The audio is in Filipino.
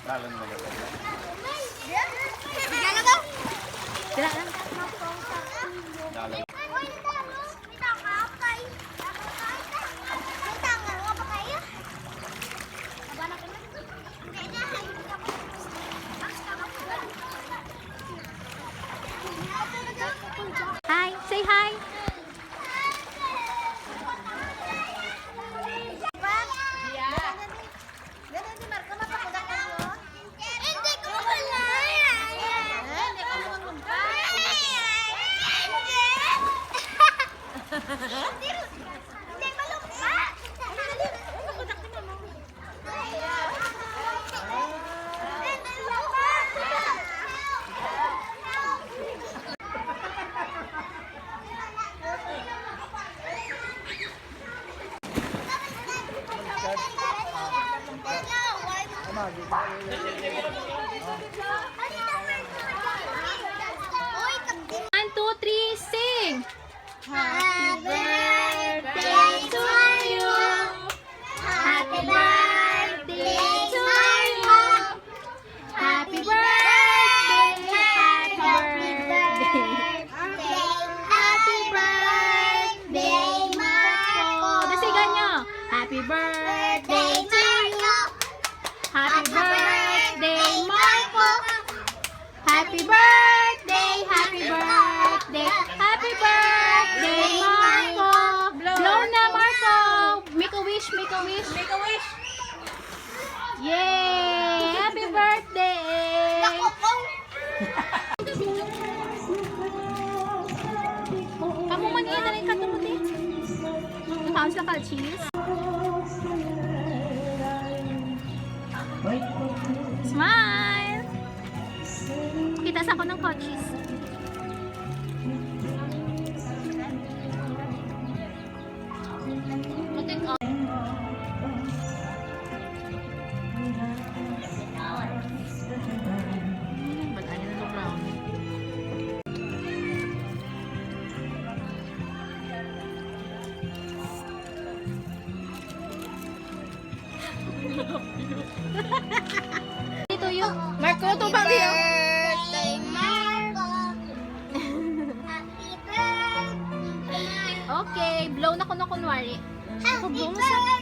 Dalan mo ba? Bigyan na ba? Sila lang. Dalan. Hi, say hi. One, two, three, sing. Happy birthday to you. Happy birthday to you. Happy birthday, happy birthday. Happy birthday, Marco. Dasigan nyo. Happy birthday to you. Happy birthday, Marco. Happy birthday, happy birthday. Happy birthday, Marco. Blow na, Marco. Make a wish, make a wish. Make a wish. Yay! Happy birthday! Kamu man iya na rin katumuti. Yung house na cheese. Smile! Kita sa ako ng coaches. Ba't ano na brown? Ito yung Marco, ito ba kayo? Birthday, Marco. Happy birthday, Marco. Okay, blow na ko na kunwari. Happy Blow mo sa